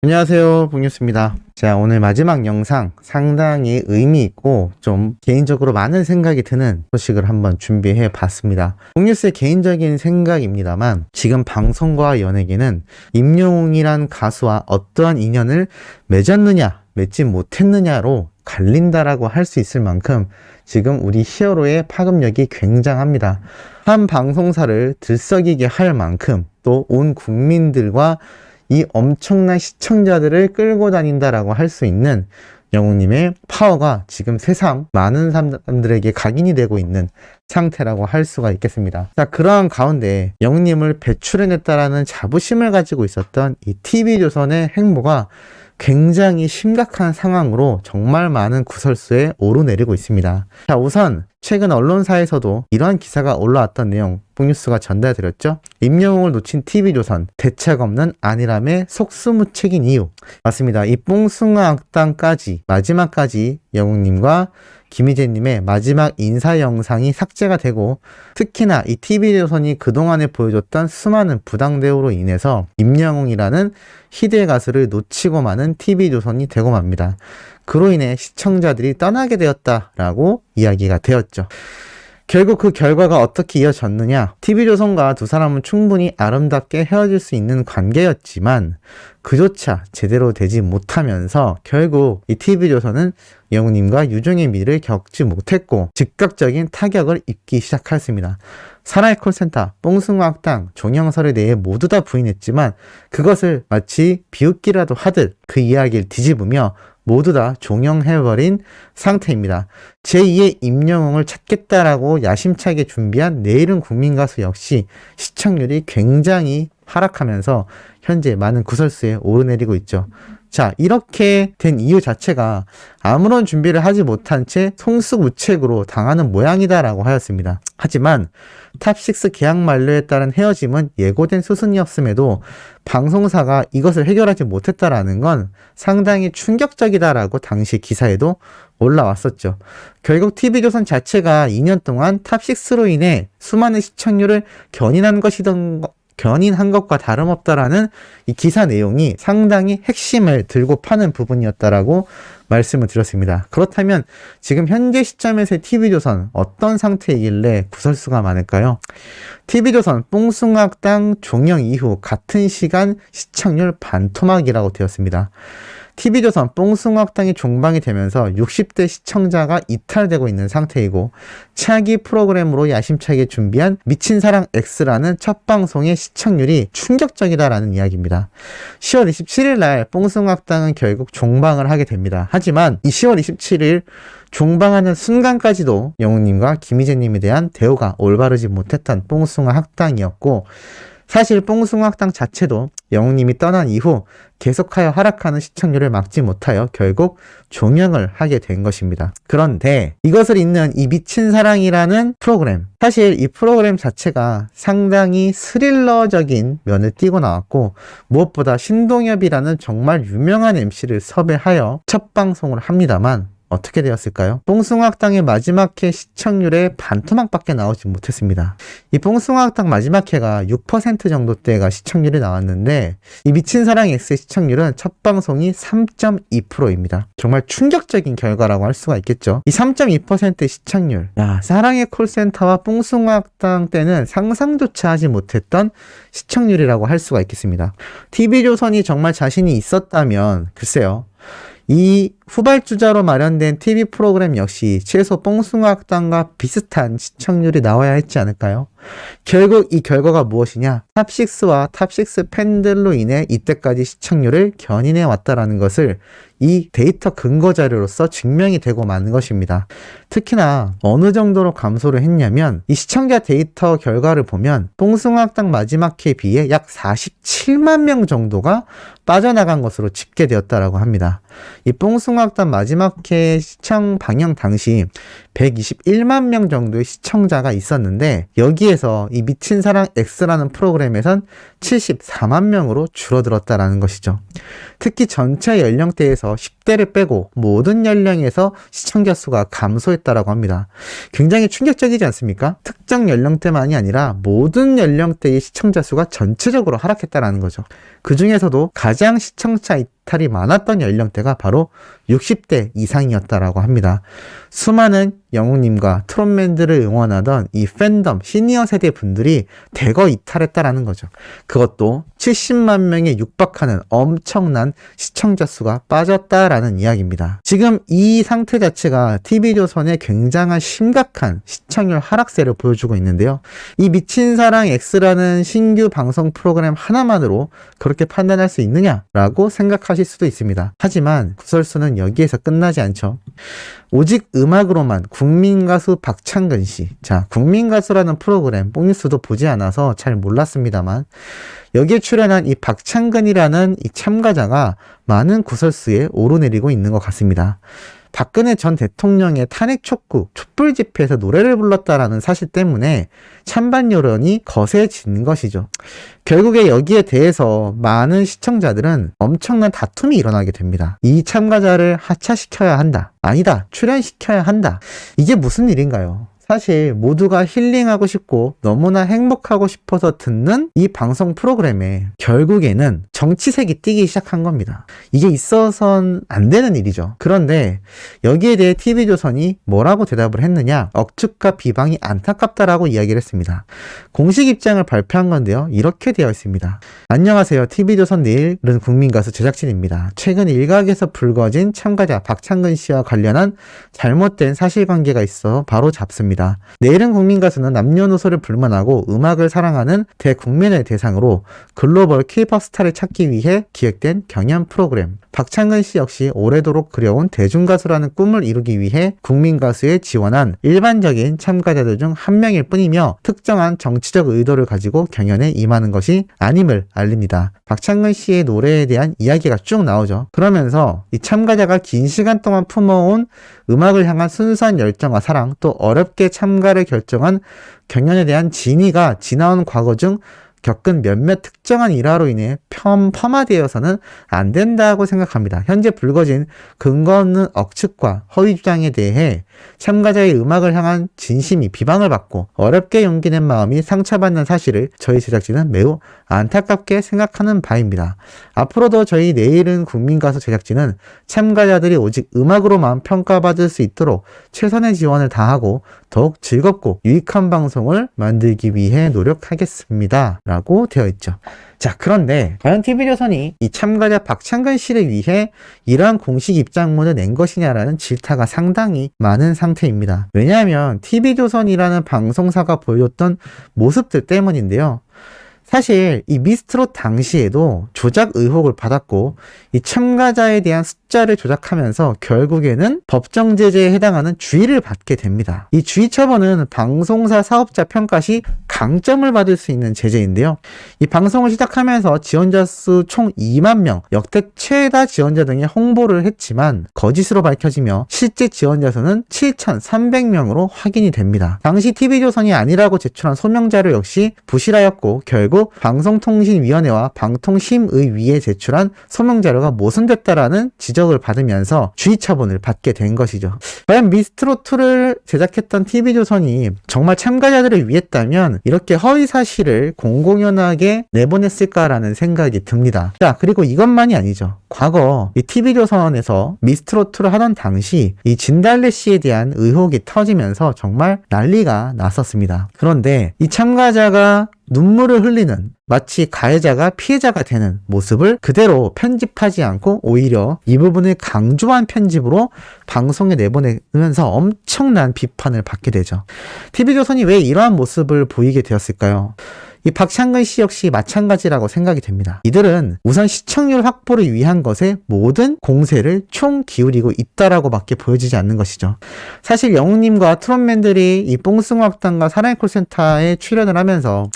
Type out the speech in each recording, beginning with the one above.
안녕하세요, 봉뉴스입니다. 자, 오늘 마지막 영상 상당히 의미 있고 좀 개인적으로 많은 생각이 드는 소식을 한번 준비해 봤습니다. 봉뉴스의 개인적인 생각입니다만 지금 방송과 연예계는 임영웅이란 가수와 어떠한 인연을 맺었느냐 맺지 못했느냐로 갈린다라고 할 수 있을 만큼 지금 우리 히어로의 파급력이 굉장합니다. 한 방송사를 들썩이게 할 만큼 또 온 국민들과 이 엄청난 시청자들을 끌고 다닌다라고 할 수 있는 영웅님의 파워가 지금 새삼 많은 사람들에게 각인이 되고 있는 상태라고 할 수가 있겠습니다. 자, 그러한 가운데 영웅님을 배출해냈다라는 자부심을 가지고 있었던 이 TV조선의 행보가 굉장히 심각한 상황으로 정말 많은 구설수에 오르내리고 있습니다. 자, 우선 최근 언론사에서도 이러한 기사가 올라왔던 내용 봉뉴스가 전달드렸죠. 임영웅을 놓친 TV조선 대책 없는 안일함의 속수무책인 이유. 맞습니다. 이 뽕숭아 악당까지 마지막까지 영웅님과 김희재님의 마지막 인사 영상이 삭제가 되고, 특히나 이 TV조선이 그동안에 보여줬던 수많은 부당대우로 인해서 임영웅이라는 희대 가수를 놓치고 마는 TV조선이 되고 맙니다. 그로 인해 시청자들이 떠나게 되었다라고 이야기가 되었죠. 결국 그 결과가 어떻게 이어졌느냐? TV조선과 두 사람은 충분히 아름답게 헤어질 수 있는 관계였지만 그조차 제대로 되지 못하면서 결국 이 TV조선은 영웅님과 유종의 미를 겪지 못했고 즉각적인 타격을 입기 시작했습니다. 사나이 콜센터, 뽕숭아 악당, 종영설에 대해 모두 다 부인했지만 그것을 마치 비웃기라도 하듯 그 이야기를 뒤집으며 모두 다 종영해버린 상태입니다. 제2의 임영웅을 찾겠다라고 야심차게 준비한 내일은 국민가수 역시 시청률이 굉장히 하락하면서 현재 많은 구설수에 오르내리고 있죠. 자, 이렇게 된 이유 자체가 아무런 준비를 하지 못한 채 송수무책으로 당하는 모양이다라고 하였습니다. 하지만 탑6 계약 만료에 따른 헤어짐은 예고된 수순이었음에도 방송사가 이것을 해결하지 못했다라는 건 상당히 충격적이다라고 당시 기사에도 올라왔었죠. 결국 TV조선 자체가 2년 동안 탑6로 인해 수많은 시청률을 견인한 것과 다름없다라는 이 기사 내용이 상당히 핵심을 들고 파는 부분이었다라고 말씀을 드렸습니다. 그렇다면 지금 현재 시점에서의 TV조선 어떤 상태이길래 구설수가 많을까요? TV조선 뽕숭아 악당 종영 이후 같은 시간 시청률 반토막이라고 되었습니다. TV조선 뽕숭아 악당이 종방이 되면서 60대 시청자가 이탈되고 있는 상태이고 차기 프로그램으로 야심차게 준비한 미친사랑 X라는 첫 방송의 시청률이 충격적이다라는 이야기입니다. 10월 27일 날 뽕숭아 악당은 결국 종방을 하게 됩니다. 하지만 이 10월 27일 종방하는 순간까지도 영웅님과 김희재님에 대한 대우가 올바르지 못했던 뽕숭아 악당이었고, 사실 뽕숭아 악당 자체도 영웅님이 떠난 이후 계속하여 하락하는 시청률을 막지 못하여 결국 종영을 하게 된 것입니다. 그런데 이것을 잇는 이 미친사랑이라는 프로그램, 사실 이 프로그램 자체가 상당히 스릴러적인 면을 띠고 나왔고 무엇보다 신동엽이라는 정말 유명한 MC를 섭외하여 첫 방송을 합니다만 어떻게 되었을까요? 뽕숭아 악당의 마지막 회 시청률의 반토막밖에 나오지 못했습니다. 이 뽕숭아 악당 마지막 회가 6% 정도대가 시청률이 나왔는데 이 미친사랑 X의 시청률은 첫 방송이 3.2%입니다. 정말 충격적인 결과라고 할 수가 있겠죠. 이 3.2%의 시청률, 사랑의 콜센터와 뽕숭아 악당 때는 상상조차 하지 못했던 시청률이라고 할 수가 있겠습니다. TV조선이 정말 자신이 있었다면 글쎄요, 이 후발주자로 마련된 TV 프로그램 역시 최소 뽕숭아 악당과 비슷한 시청률이 나와야 했지 않을까요? 결국 이 결과가 무엇이냐? 탑6와 탑6 팬들로 인해 이때까지 시청률을 견인해 왔다라는 것을 이 데이터 근거 자료로서 증명이 되고 마는 것입니다. 특히나 어느 정도로 감소를 했냐면 이 시청자 데이터 결과를 보면 뽕숭아 악당 마지막 회에 비해 약 47만 명 정도가 빠져나간 것으로 집계되었다라고 합니다. 이 뽕숭아 신성악단 마지막 회 시청 방영 당시 121만 명 정도의 시청자가 있었는데 여기에서 이 미친 사랑 X라는 프로그램에선 74만 명으로 줄어들었다라는 것이죠. 특히 전체 연령대에서 10대를 빼고 모든 연령에서 시청자 수가 감소했다라고 합니다. 굉장히 충격적이지 않습니까? 특정 연령대만이 아니라 모든 연령대의 시청자 수가 전체적으로 하락했다라는 거죠. 그 중에서도 가장 시청자 이탈이 많았던 연령대가 바로 60대 이상이었다라고 합니다. 수많은 영웅님과 트롯맨들을 응원하던 이 팬덤 시니어 세대 분들이 대거 이탈했다라는 거죠. 그것도 70만 명에 육박하는 엄청난 시청자 수가 빠졌다라는 이야기입니다. 지금 이 상태 자체가 TV조선의 굉장한 심각한 시청률 하락세를 보여주고 있는데요. 이 미친 사랑 X라는 신규 방송 프로그램 하나만으로 그렇게 판단할 수 있느냐라고 생각하실 수도 있습니다. 하지만 구설수는 여기에서 끝나지 않죠. 오직 음악으로만 국민가수 박창근 씨. 자, 국민가수라는 프로그램 뽕뉴스도 보지 않아서 잘 몰랐습니다만 여기에 출연한 이 박창근이라는 이 참가자가 많은 구설수에 오르내리고 있는 것 같습니다. 박근혜 전 대통령의 탄핵 촉구, 촛불 집회에서 노래를 불렀다라는 사실 때문에 찬반 여론이 거세진 것이죠. 결국에 여기에 대해서 많은 시청자들은 엄청난 다툼이 일어나게 됩니다. 이 참가자를 하차시켜야 한다. 아니다. 출연시켜야 한다. 이게 무슨 일인가요? 사실 모두가 힐링하고 싶고 너무나 행복하고 싶어서 듣는 이 방송 프로그램에 결국에는 정치색이 띄기 시작한 겁니다. 이게 있어선 안 되는 일이죠. 그런데 여기에 대해 TV조선이 뭐라고 대답을 했느냐? 억측과 비방이 안타깝다라고 이야기를 했습니다. 공식 입장을 발표한 건데요. 이렇게 되어 있습니다. 안녕하세요. TV조선 내일은 국민가수 제작진입니다. 최근 일각에서 불거진 참가자 박창근 씨와 관련한 잘못된 사실관계가 있어 바로 잡습니다. 내일은 국민가수는 남녀노소를 불문하고 음악을 사랑하는 대국민을 대상으로 글로벌 K-POP 스타를 찾기 위해 기획된 경연 프로그램. 박창근 씨 역시 오래도록 그려온 대중가수라는 꿈을 이루기 위해 국민가수에 지원한 일반적인 참가자들 중 한 명일 뿐이며 특정한 정치적 의도를 가지고 경연에 임하는 것이 아님을 알립니다. 박창근 씨의 노래에 대한 이야기가 쭉 나오죠. 그러면서 이 참가자가 긴 시간 동안 품어온 음악을 향한 순수한 열정과 사랑, 또 어렵게 참가를 결정한 경연에 대한 진의가 지나온 과거 중 겪은 몇몇 특정한 일화로 인해 폄하되어서는 안 된다고 생각합니다. 현재 불거진 근거 없는 억측과 허위 주장에 대해 참가자의 음악을 향한 진심이 비방을 받고 어렵게 용기낸 마음이 상처받는 사실을 저희 제작진은 매우 안타깝게 생각하는 바입니다. 앞으로도 저희 내일은 국민가수 제작진은 참가자들이 오직 음악으로만 평가받을 수 있도록 최선의 지원을 다하고 더욱 즐겁고 유익한 방송을 만들기 위해 노력하겠습니다. 라고 되어 있죠. 자, 그런데 과연 TV조선이 이 참가자 박창근 씨를 위해 이러한 공식 입장문을 낸 것이냐라는 질타가 상당히 많은 상태입니다. 왜냐하면 TV조선이라는 방송사가 보여줬던 모습들 때문인데요. 사실 이 미스트롯 당시에도 조작 의혹을 받았고 이 참가자에 대한 숫자를 조작하면서 결국에는 법정 제재에 해당하는 주의를 받게 됩니다. 이 주의 처분은 방송사 사업자 평가 시 강점을 받을 수 있는 제재인데요. 이 방송을 시작하면서 지원자 수 총 2만 명, 역대 최다 지원자 등의 홍보를 했지만 거짓으로 밝혀지며 실제 지원자 수는 7,300명으로 확인이 됩니다. 당시 TV조선이 아니라고 제출한 소명자료 역시 부실하였고 결국 방송통신위원회와 방통심의위에 제출한 소명자료가 모순됐다라는 지적을 받으면서 주의 처분을 받게 된 것이죠. 과연 미스트롯2를 제작했던 TV조선이 정말 참가자들을 위했다면 이렇게 허위 사실을 공공연하게 내보냈을까라는 생각이 듭니다. 자, 그리고 이것만이 아니죠. 과거 이 TV조선에서 미스트롯2를 하던 당시 이 진달래 씨에 대한 의혹이 터지면서 정말 난리가 났었습니다. 그런데 이 참가자가 눈물을 흘리는 마치 가해자가 피해자가 되는 모습을 그대로 편집하지 않고 오히려 이 부분을 강조한 편집으로 방송에 내보내면서 엄청난 비판을 받게 되죠. TV조선이 왜 이러한 모습을 보이게 되었을까요? 이 박창근 씨 역시 마찬가지라고 생각이 됩니다. 이들은 우선 시청률 확보를 위한 것에 모든 공세를 총 기울이고 있다라고 밖에 보여지지 않는 것이죠. 사실 영웅님과 트롯맨들이 이 뽕숭아학당과 사랑의 콜센터에 출연을 하면서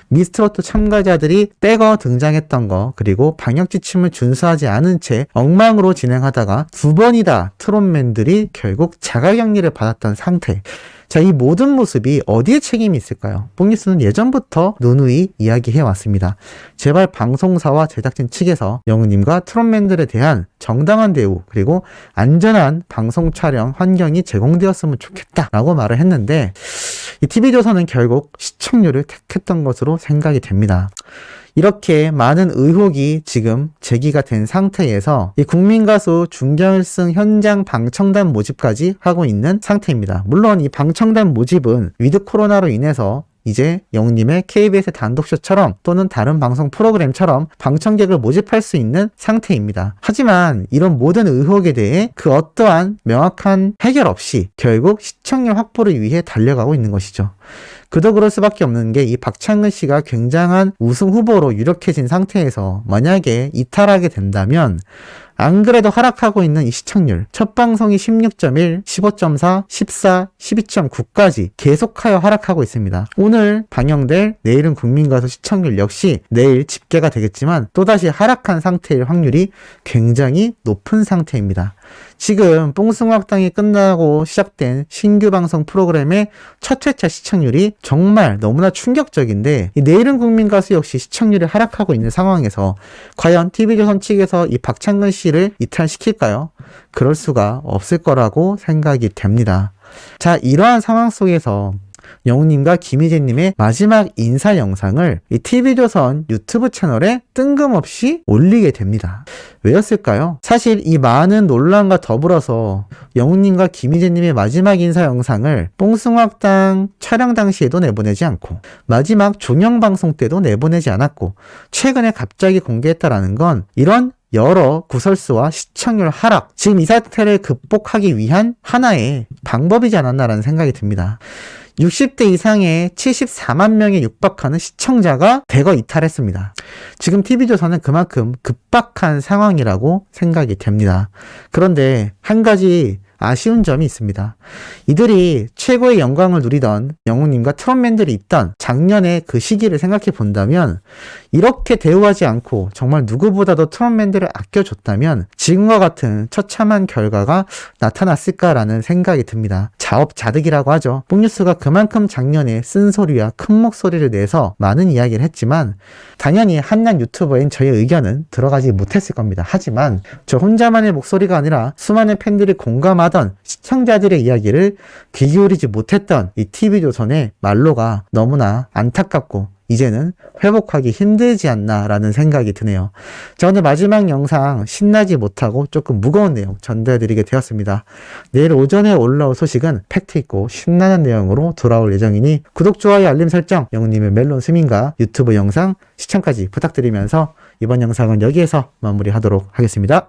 미스트롯 참가자들이 떼거 등장했던 거, 그리고 방역 지침을 준수하지 않은 채 엉망으로 진행하다가 두 번이다 트롯맨들이 결국 자가격리를 받았던 상태. 자, 이 모든 모습이 어디에 책임이 있을까요? 뽕뉴스는 예전부터 누누이 이야기해왔습니다. 제발 방송사와 제작진 측에서 영웅님과 트롯맨들에 대한 정당한 대우, 그리고 안전한 방송 촬영 환경이 제공되었으면 좋겠다라고 말을 했는데, 이 TV조선은 결국 시청률을 택했던 것으로 생각이 됩니다. 이렇게 많은 의혹이 지금 제기가 된 상태에서 이 국민가수 중결승 현장 방청단 모집까지 하고 있는 상태입니다. 물론 이 방청단 모집은 위드 코로나로 인해서 이제 영웅님의 KBS의 단독쇼처럼 또는 다른 방송 프로그램처럼 방청객을 모집할 수 있는 상태입니다. 하지만 이런 모든 의혹에 대해 그 어떠한 명확한 해결 없이 결국 시청률 확보를 위해 달려가고 있는 것이죠. 그도 그럴 수밖에 없는 게 이 박창근 씨가 굉장한 우승 후보로 유력해진 상태에서 만약에 이탈하게 된다면 안 그래도 하락하고 있는 이 시청률, 첫 방송이 16.1, 15.4, 14, 12.9까지 계속하여 하락하고 있습니다. 오늘 방영될 내일은 국민가수 시청률 역시 내일 집계가 되겠지만 또다시 하락한 상태일 확률이 굉장히 높은 상태입니다. 지금 뽕숭아학당이 끝나고 시작된 신규 방송 프로그램의 첫 회차 시청률이 정말 너무나 충격적인데, 이 내일은 국민가수 역시 시청률이 하락하고 있는 상황에서 과연 TV조선 측에서 이 박창근 씨를 이탈시킬까요? 그럴 수가 없을 거라고 생각이 됩니다. 자, 이러한 상황 속에서 영웅님과 김희재님의 마지막 인사 영상을 이 TV조선 유튜브 채널에 뜬금없이 올리게 됩니다. 왜였을까요? 사실 이 많은 논란과 더불어서 영웅님과 김희재님의 마지막 인사 영상을 뽕숭아학당 촬영 당시에도 내보내지 않고 마지막 종영방송 때도 내보내지 않았고 최근에 갑자기 공개했다라는 건 이런 여러 구설수와 시청률 하락, 지금 이 사태를 극복하기 위한 하나의 방법이지 않았나라는 생각이 듭니다. 60대 이상의 74만 명에 육박하는 시청자가 대거 이탈했습니다. 지금 TV조선은 그만큼 급박한 상황이라고 생각이 됩니다. 그런데 한 가지 아쉬운 점이 있습니다. 이들이 최고의 영광을 누리던 영웅님과 트롯맨들이 있던 작년의 그 시기를 생각해 본다면 이렇게 대우하지 않고 정말 누구보다도 트롯맨들을 아껴줬다면 지금과 같은 처참한 결과가 나타났을까라는 생각이 듭니다. 자업자득이라고 하죠. 뽕뉴스가 그만큼 작년에 쓴소리와 큰 목소리를 내서 많은 이야기를 했지만 당연히 한낱 유튜버인 저의 의견은 들어가지 못했을 겁니다. 하지만 저 혼자만의 목소리가 아니라 수많은 팬들이 공감하던 시청자들의 이야기를 귀 기울이지 못했던 이 TV조선의 말로가 너무나 안타깝고 이제는 회복하기 힘들지 않나라는 생각이 드네요. 자, 오늘 마지막 영상 신나지 못하고 조금 무거운 내용 전달드리게 되었습니다. 내일 오전에 올라올 소식은 팩트있고 신나는 내용으로 돌아올 예정이니 구독, 좋아요, 알림 설정, 영웅님의 멜론 스밍과 유튜브 영상 시청까지 부탁드리면서 이번 영상은 여기에서 마무리하도록 하겠습니다.